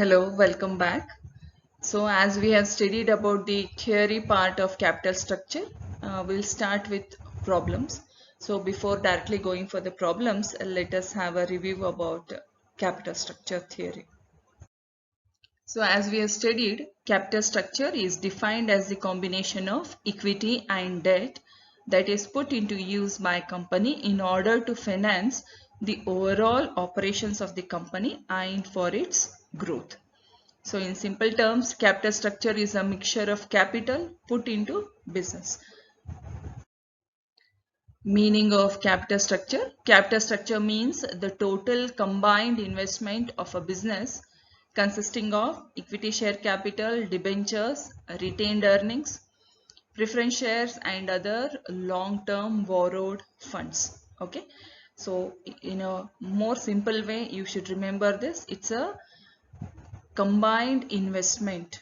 Hello, welcome back. So as we have studied about the theory part of capital structure, we'll start with problems. So before directly going for the problems, let us have a review about capital structure theory. So as we have studied, capital structure is defined as the combination of equity and debt that is put into use by a company in order to finance the overall operations of the company and for its growth. So in simple terms, capital structure is a mixture of capital put into business. Meaning of capital structure. Capital structure means the total combined investment of a business consisting of equity share capital, debentures, retained earnings, preference shares and other long-term borrowed funds. Okay. So in a more simple way, you should remember this. It's a combined investment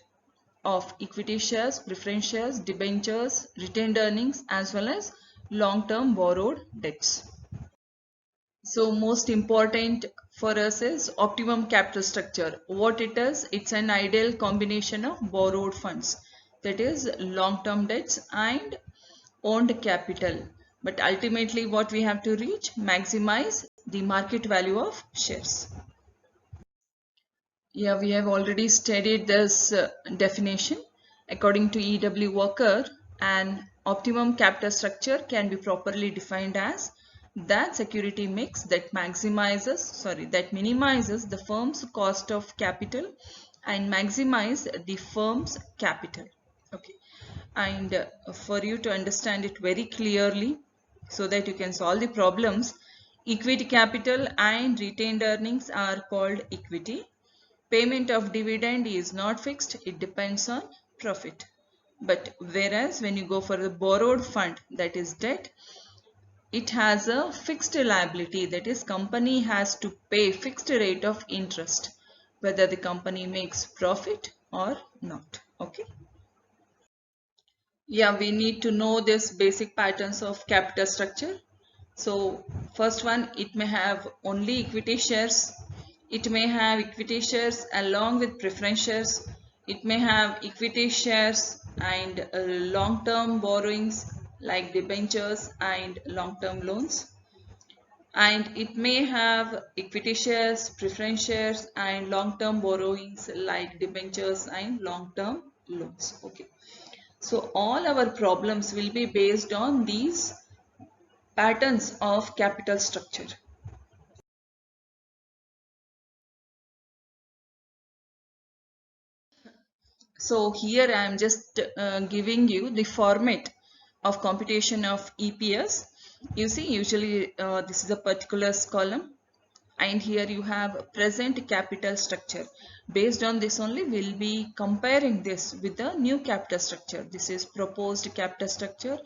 of equity shares, preference shares, debentures, retained earnings as well as long-term borrowed debts. So most important for us is optimum capital structure. What it is, it's an ideal combination of borrowed funds, that is long-term debts and owned capital. But ultimately what we have to reach, maximize the market value of shares. Yeah, we have already studied this definition. According to E.W. Walker, an optimum capital structure can be properly defined as that security mix that minimizes the firm's cost of capital and maximize the firm's capital. Okay, and for you to understand it very clearly so that you can solve the problems, equity capital and retained earnings are called equity. Payment of dividend is not fixed, it depends on profit. But whereas when you go for the borrowed fund, that is debt, it has a fixed liability, that is company has to pay fixed rate of interest whether the company makes profit or not. Okay. Yeah, we need to know this basic patterns of capital structure. So first one, it may have only equity shares. It may have equity shares along with preference shares. It may have equity shares and long-term borrowings like debentures and long-term loans. And it may have equity shares, preference shares and long-term borrowings like debentures and long-term loans. Okay. So all our problems will be based on these patterns of capital structure. So here I am just giving you the format of computation of EPS. You see, usually this is a particulars column and here you have present capital structure. Based on this only we'll be comparing this with the new capital structure. This is proposed capital structure.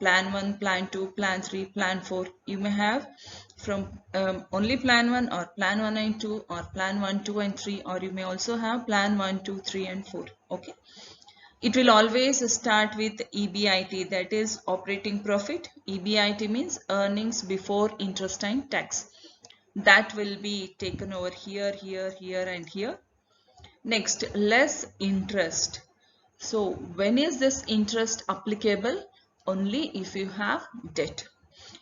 Plan 1, Plan 2, Plan 3, Plan 4. You may have from only Plan 1 or Plan 1 and 2 or Plan 1, 2 and 3, or you may also have Plan 1, 2, 3 and 4. Okay. It will always start with EBIT, that is operating profit. EBIT means earnings before interest and tax. That will be taken over here, here, here and here. Next, less interest. So when is this interest applicable? Only if you have debt.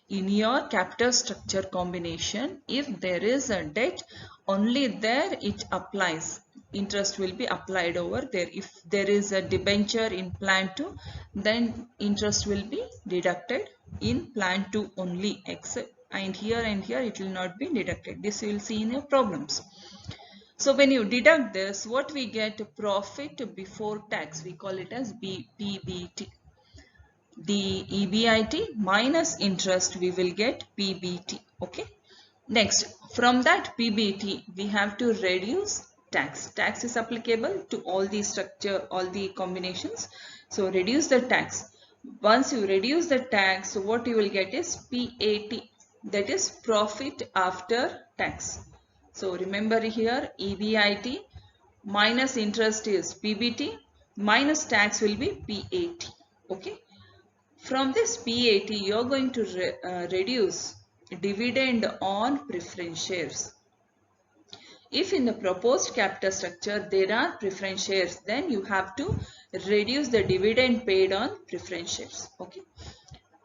In your capital structure combination, if there is a debt, only there it applies. Interest will be applied over there. If there is a debenture in plan 2, then interest will be deducted in plan 2 only, except and here it will not be deducted. This you will see in your problems. So when you deduct this, what we get? Profit before tax. We call it as PBT. The EBIT minus interest, we will get PBT. Okay. Next, from that PBT, we have to reduce tax. Tax is applicable to all the structure, all the combinations. So reduce the tax. Once you reduce the tax, so what you will get is PAT. That is profit after tax. So remember here, EBIT minus interest is PBT, minus tax will be PAT. Okay. From this PAT, you are going to reduce dividend on preference shares. If in the proposed capital structure there are preference shares, then you have to reduce the dividend paid on preference shares. Okay.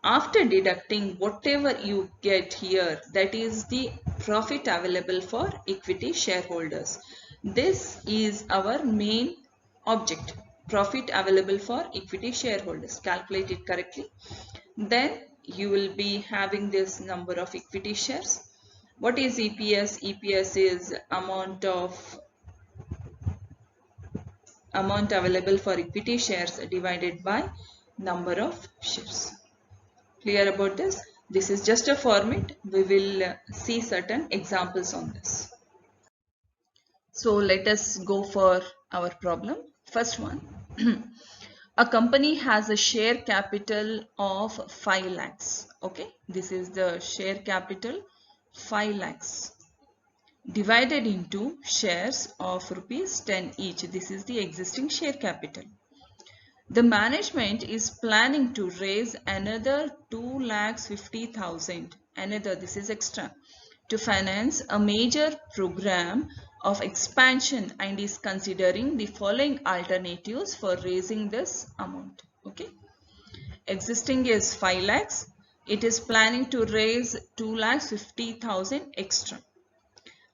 After deducting whatever you get here, that is the profit available for equity shareholders. This is our main object. Profit available for equity shareholders. Calculate it correctly. Then you will be having this number of equity shares. What is EPS? EPS is amount available for equity shares divided by number of shares. Clear about this? This is just a format. We will see certain examples on this. So let us go for our problem. First one. A company has a share capital of 5 lakhs. Okay, this is the share capital 5 lakhs divided into shares of rupees 10 each. This is the existing share capital. The management is planning to raise another 2,50,000, this is extra, to finance a major program of expansion and is considering the following alternatives for raising this amount. Okay. Existing is 5 lakhs. It is planning to raise 2,50,000 extra.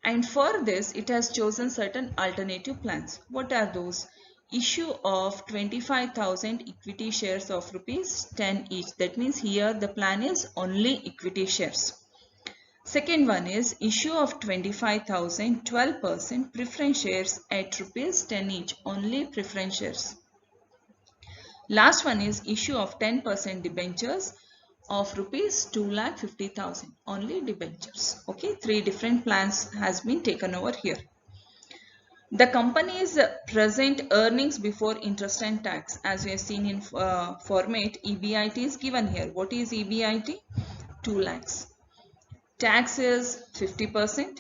And for this, it has chosen certain alternative plans. What are those? Issue of 25,000 equity shares of rupees 10 each. That means here the plan is only equity shares. Second one is issue of 25,000 12% preference shares at rupees 10 each. Only preference shares. Last one is issue of 10% debentures of rupees 2,50,000. Only debentures. Okay, 3 different plans has been taken over here. The company's present earnings before interest and tax, as we have seen in format, EBIT is given here. What is EBIT? 2 lakhs. Tax is 50%.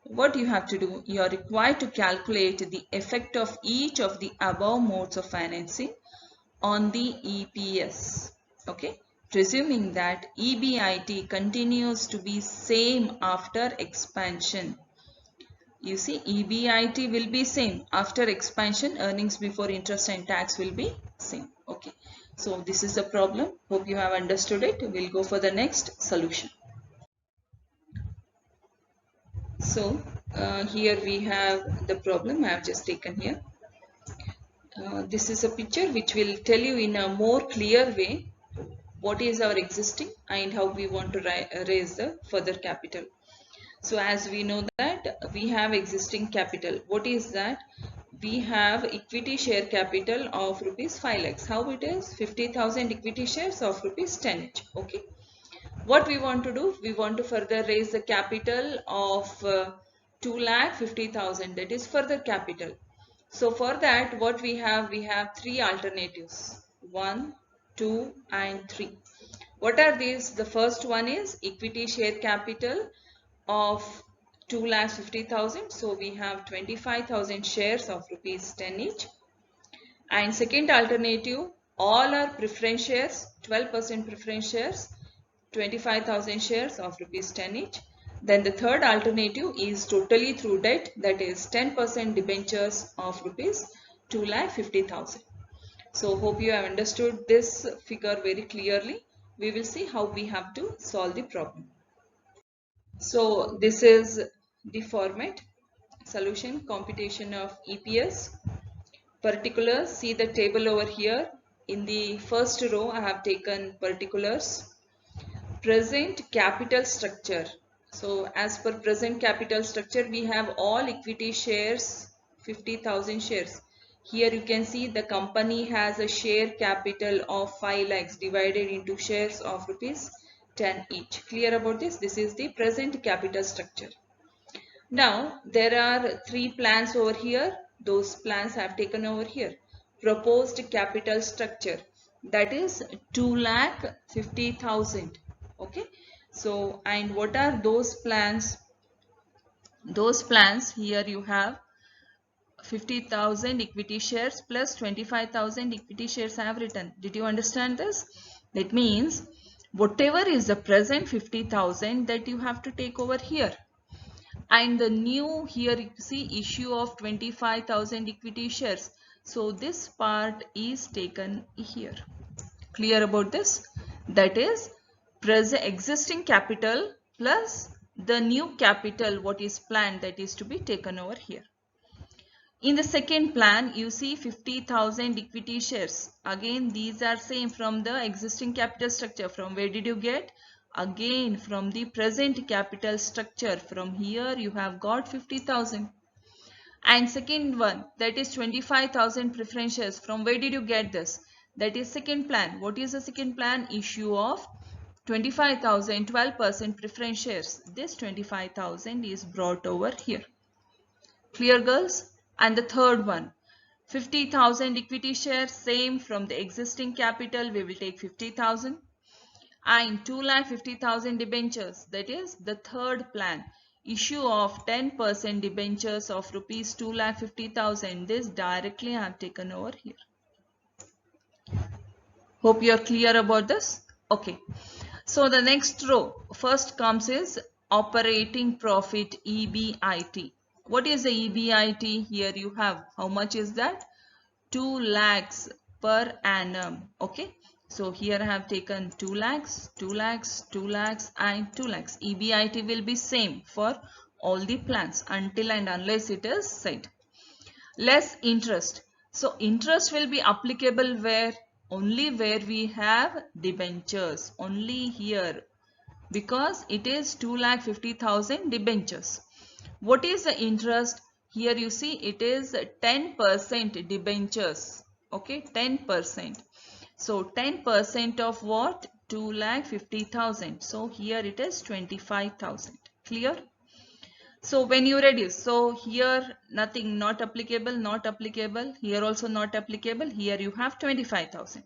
What you have to do? You are required to calculate the effect of each of the above modes of financing on the EPS. Okay. Presuming that EBIT continues to be same after expansion. You see, EBIT will be same. After expansion, earnings before interest and tax will be same. Okay. So this is the problem. Hope you have understood it. We'll go for the next solution. So here we have the problem I have just taken here. This is a picture which will tell you in a more clear way what is our existing and how we want to raise the further capital. So as we know that we have existing capital. What is that? We have equity share capital of rupees 5 lakhs. How it is? 50,000 equity shares of rupees 10 each. Okay. What we want to do? We want to further raise the capital of 2,50,000. That is further capital. So for that, what we have 3 alternatives. 1, 2 and 3. What are these? The first one is equity share capital of 2,50,000. So we have 25,000 shares of rupees 10 each. And second alternative, all are preference shares, 12% preference shares, 25,000 shares of rupees 10 each. Then the third alternative is totally through debt, that is 10% debentures of rupees 2,50,000. So hope you have understood this figure very clearly. We will see how we have to solve the problem. So this is the format. Solution, computation of EPS. Particulars, see the table over here. In the first row I have taken particulars. Present capital structure. So as per present capital structure, we have all equity shares, 50,000 shares. Here you can see the company has a share capital of 5 lakhs divided into shares of rupees 10 each. Clear about this? This is the present capital structure. Now there are 3 plans over here. Those plans I have taken over here. Proposed capital structure, that is 2,50,000. Okay. So and what are those plans? Those plans, here you have 50,000 equity shares plus 25,000 equity shares I have written. Did you understand this? That means whatever is the present 50,000 that you have to take over here. And the new here you see issue of 25,000 equity shares. So this part is taken here. Clear about this? That is present existing capital plus the new capital what is planned, that is to be taken over here. In the second plan, you see 50,000 equity shares. Again, these are same from the existing capital structure. From where did you get? Again, from the present capital structure. From here, you have got 50,000. And second one, that is 25,000 preference shares. From where did you get this? That is second plan. What is the second plan? Issue of 25,000, 12% preference shares. This 25,000 is brought over here. Clear, girls? And the third one, 50,000 equity shares, same from the existing capital, we will take 50,000. And 2,50,000 debentures, that is the third plan, issue of 10% debentures of rupees 2,50,000. This directly I have taken over here. Hope you are clear about this. Okay. So the next row, first comes is operating profit, EBIT. What is the EBIT? Here you have, how much is that? 2 lakhs per annum. Okay. So here I have taken 2 lakhs, 2 lakhs, 2 lakhs and 2 lakhs. EBIT will be same for all the plans until and unless it is said. Less interest. So interest will be applicable where? Only where we have debentures. Only here. Because it is 2,50,000 debentures. What is the interest? Here you see it is 10% debentures. Okay, 10%. So 10% of what? 2,50,000. So here it is 25,000. Clear? So when you reduce, so here nothing, not applicable, not applicable. Here also not applicable. Here you have 25,000.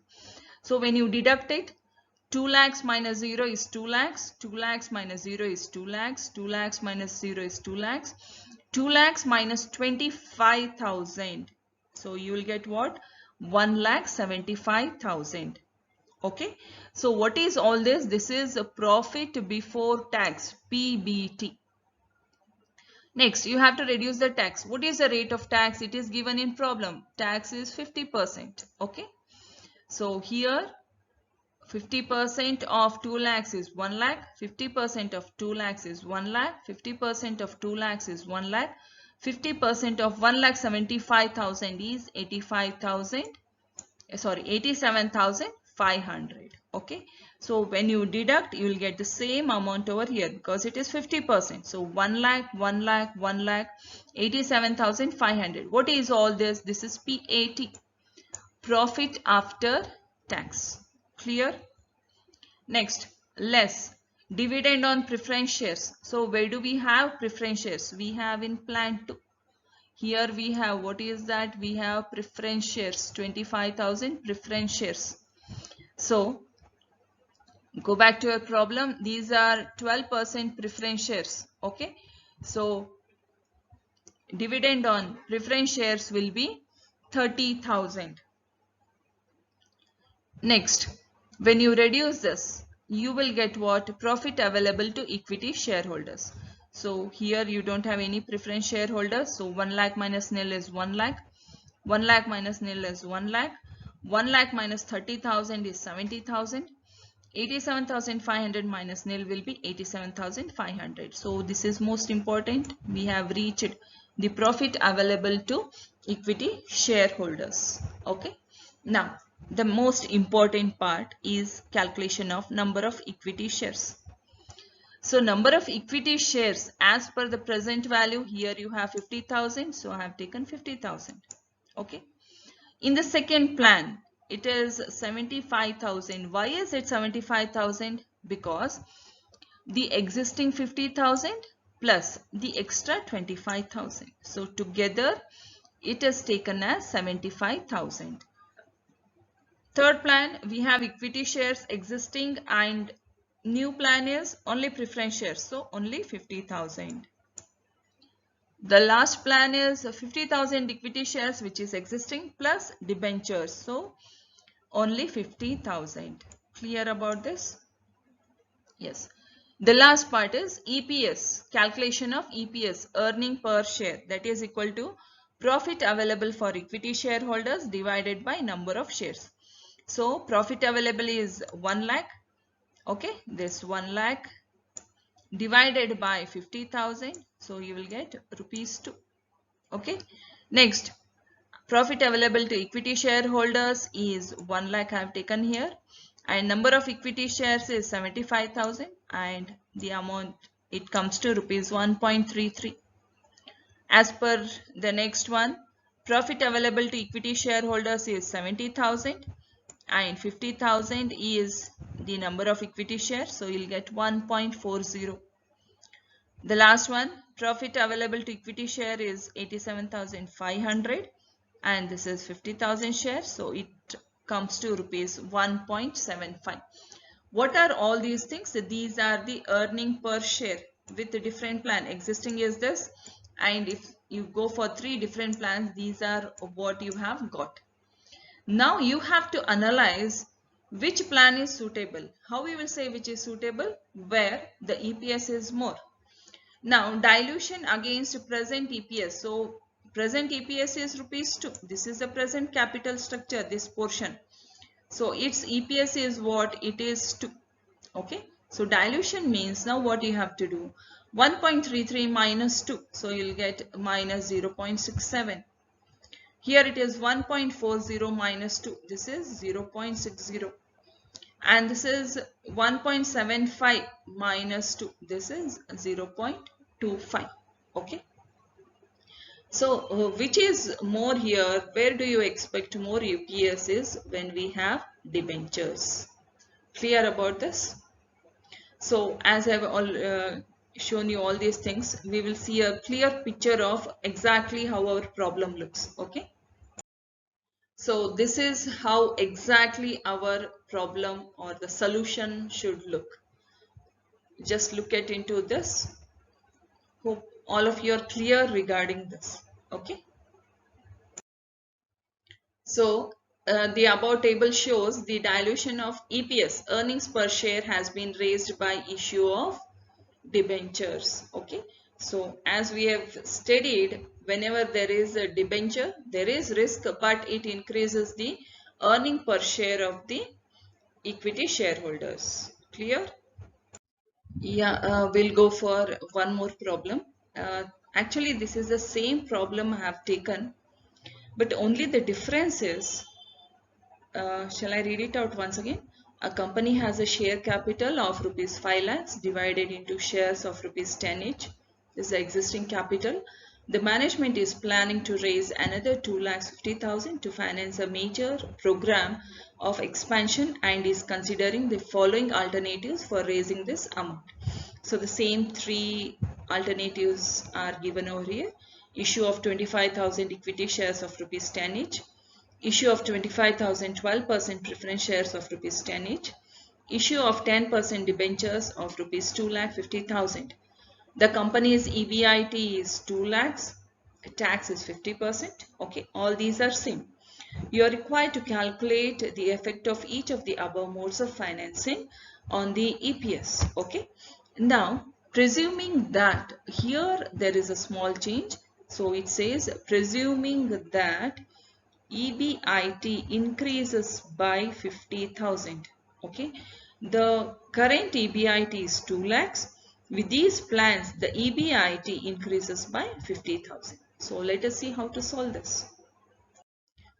So when you deduct it, 2 lakhs minus 0 is 2 lakhs, 2 lakhs minus 0 is 2 lakhs, 2 lakhs minus 0 is 2 lakhs, 2 lakhs minus 25,000. So you will get what? 1,75,000. Okay. So what is all this? This is a profit before tax, PBT. Next, you have to reduce the tax. What is the rate of tax? It is given in problem. Tax is 50%. Okay. So here 50% of 2 lakhs is 1 lakh, 50% of 2 lakhs is 1 lakh, 50% of 2 lakhs is 1 lakh, 50% of 1,75,000 is 87,500. Okay. So when you deduct, you will get the same amount over here because it is 50%. So 1 lakh, 1 lakh, 1 lakh, 87,500. What is all this? This is PAT. Profit after tax. Clear? Next, less. Dividend on preference shares. So where do we have preference shares? We have in plan 2. Here we have, what is that? We have preference shares, 25,000 preference shares. So go back to your problem. These are 12% preference shares. Okay. So dividend on preference shares will be 30,000. Next, when you reduce this, you will get what? Profit available to equity shareholders. So here you don't have any preference shareholders. So 1 lakh minus nil is 1 lakh. 1 lakh minus nil is 1 lakh. 1 lakh minus 30,000 is 70,000. 87,500 minus nil will be 87,500. So this is most important. We have reached the profit available to equity shareholders. Okay. Now, the most important part is calculation of number of equity shares. So number of equity shares as per the present value, here you have 50,000. So I have taken 50,000. Okay. In the second plan, it is 75,000. Why is it 75,000? Because the existing 50,000 plus the extra 25,000. So together it is taken as 75,000. Third plan, we have equity shares existing and new plan is only preference shares. So only 50,000. The last plan is 50,000 equity shares which is existing plus debentures. So only 50,000. Clear about this? Yes. The last part is EPS, calculation of EPS, earning per share, that is equal to profit available for equity shareholders divided by number of shares. So profit available is 1 lakh. Okay, this 1 lakh divided by 50,000. So you will get rupees 2. Okay, next, profit available to equity shareholders is 1 lakh I have taken here, and number of equity shares is 75,000, and the amount it comes to rupees 1.33. As per the next one, profit available to equity shareholders is 70,000 and 50,000 is the number of equity shares, so you'll get 1.40. The last one, profit available to equity share is 87,500 and this is 50,000 shares, so it comes to rupees 1.75. What are all these things? These are the earning per share with a different plan. Existing is this, and if you go for 3 different plans, these are what you have got. Now you have to analyze which plan is suitable. How we will say which is suitable? Where the EPS is more. Now dilution against present EPS. So present EPS is rupees 2. This is the present capital structure, this portion. So its EPS is what? It is 2. Okay. So dilution means now what you have to do? 1.33 minus 2. So you'll get minus 0.67. Here it is 1.40 minus 2. This is 0.60. And this is 1.75 minus 2. This is 0.25. Okay. So which is more here? Where do you expect more EPS is when we have debentures? Clear about this? So as I have all shown you all these things, we will see a clear picture of exactly how our problem looks. Okay. So this is how exactly our problem or the solution should look. Just look at into this. Hope all of you are clear regarding this. Okay. So the above table shows the dilution of EPS, earnings per share, has been raised by issue of debentures. Okay. So as we have studied, whenever there is a debenture, there is risk, but it increases the earning per share of the equity shareholders. Clear? Yeah, we'll go for one more problem. Actually, this is the same problem I have taken, but only the difference is, shall I read it out once again? A company has a share capital of rupees 5 lakhs divided into shares of rupees 10 each. This is the existing capital. The management is planning to raise another 2,50,000 to finance a major program of expansion and is considering the following alternatives for raising this amount. So the same 3 alternatives are given over here. Issue of 25,000 equity shares of rupees 10 each. Issue of 25,000 12% preference shares of rupees 10 each. Issue of 10% debentures of rupees 2,50,000. The company's EBIT is 2 lakhs. Tax is 50%. Okay, all these are same. You are required to calculate the effect of each of the above modes of financing on the EPS. Okay. Now, presuming that here there is a small change. So it says presuming that EBIT increases by 50,000. Okay. The current EBIT is 2 lakhs. With these plans, the EBIT increases by 50,000. So let us see how to solve this.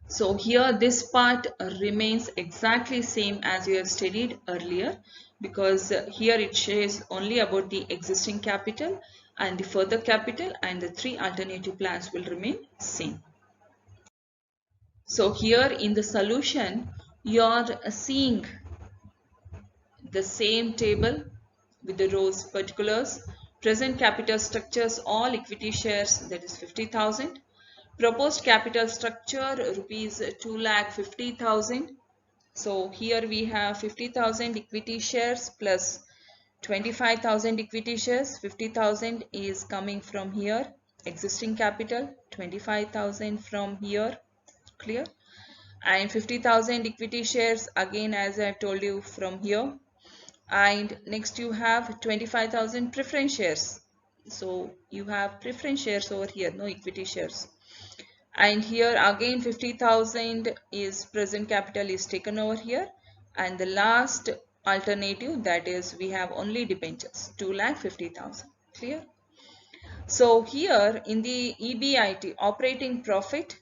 So here this part remains exactly same as you have studied earlier, because here it shows only about the existing capital and the further capital, and the 3 alternative plans will remain same. So here in the solution you are seeing the same table with the rows particulars. Present capital structures, all equity shares, that is 50,000. Proposed capital structure rupees 2,50,000. So here we have 50,000 equity shares plus 25,000 equity shares. 50,000 is coming from here, existing capital, 25,000 from here. Clear? And 50,000 equity shares again, as I have told you, from here. And next you have 25,000 preference shares. So you have preference shares over here, no equity shares. And here again 50,000 is present capital is taken over here. And the last alternative, that is we have only debentures, 2,50,000. Clear? So here in the EBIT, operating profit,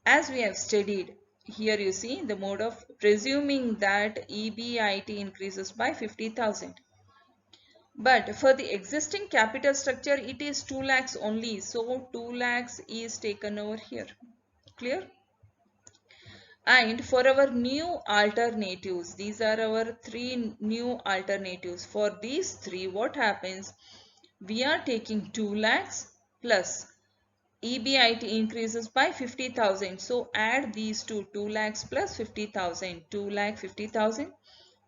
as we have studied, here you see the mode of presuming that EBIT increases by 50,000. But for the existing capital structure, it is 2 lakhs only. So 2 lakhs is taken over here. Clear? And for our new alternatives, these are our 3 new alternatives. For these 3, what happens? We are taking 2 lakhs plus EBIT increases by 50,000. So add these two, 2 lakhs plus 50,000, 2 lakh 50,000,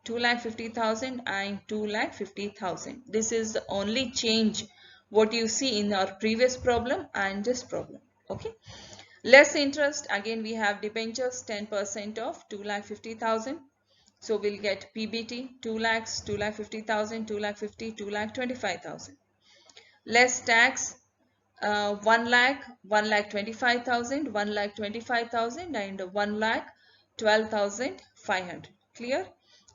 2 lakh 50,000 and 2 lakh 50,000. This is the only change what you see in our previous problem and this problem. Okay. Less interest, again we have debentures 10% of 2 lakh 50,000. So we'll get PBT 2 lakhs, 2 lakh 50,000, 2 lakh 50, 2 lakh 25,000. Less tax, 1 lakh, 1 lakh 25,000, 1 lakh 25,000 and 1 lakh 12,500. Clear?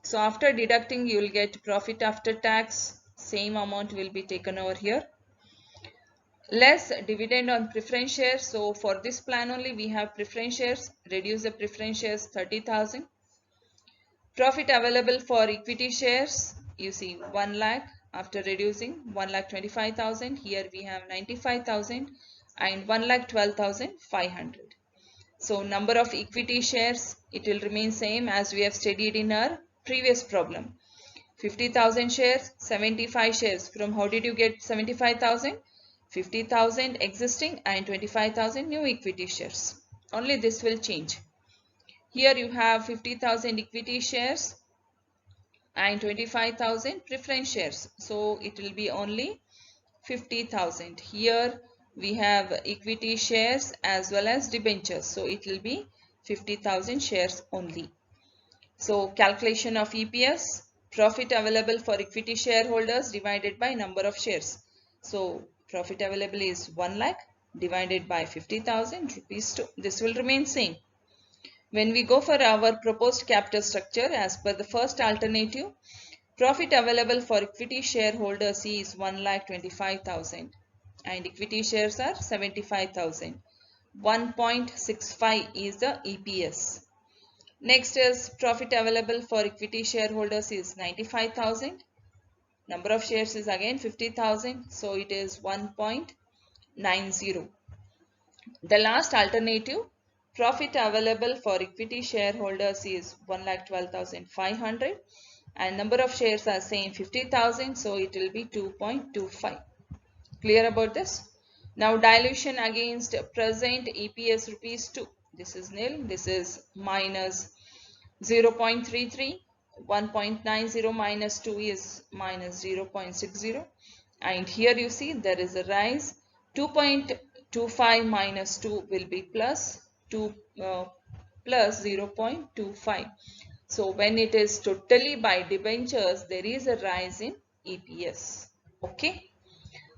So after deducting you will get profit after tax, same amount will be taken over here. Less dividend on preference shares. So for this plan only we have preference shares, reduce the preference shares 30,000. Profit available for equity shares, you see 1 lakh after reducing 1 lakh 25,000. Here we have 95,000 and 1 lakh 12,500. So number of equity shares, it will remain same as we have studied in our previous problem. 50,000 shares, 75 shares. From how did you get 75,000? 50,000 existing and 25,000 new equity shares. Only this will change. Here you have 50,000 equity shares and 25,000 preference shares. So it will be only 50,000. Here we have equity shares as well as debentures. So it will be 50,000 shares only. So calculation of EPS, profit available for equity shareholders divided by number of shares. So profit available is 1 lakh divided by 50,000 rupees. This will remain same. When we go for our proposed capital structure, as per the first alternative, profit available for equity shareholders is 1,25,000 and equity shares are 75,000. 1.65 is the EPS. Next is profit available for equity shareholders is 95,000. Number of shares is again 50,000. So it is 1.90. The last alternative, profit available for equity shareholders is 1,12,500 and number of shares are same 50,000. So it will be 2.25. Clear about this? Now dilution against present EPS rupees 2. This is nil. This is minus 0.33. 1.90 minus 2 is minus 0.60. And here you see there is a rise. 2.25 minus 2 will be plus 0.25. So when it is totally by debentures, there is a rise in EPS. Okay.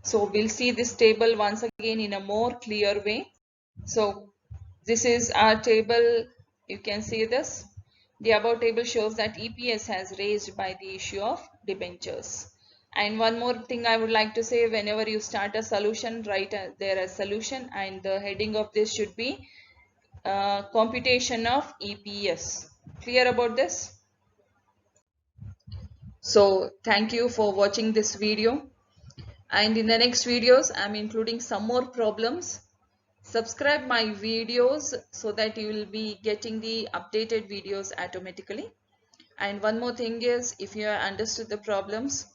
So we'll see this table once again in a more clear way. So this is our table. You can see this. The above table shows that EPS has raised by the issue of debentures. And one more thing I would like to say, whenever you start a solution, write there a solution and the heading of this should be computation of EPS. Clear about this? So thank you for watching this video. And in the next videos, I'm including some more problems. Subscribe my videos so that you will be getting the updated videos automatically. And one more thing is, if you have understood the problems,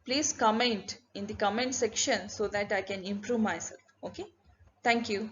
please comment in the comment section so that I can improve myself. Okay. Thank you.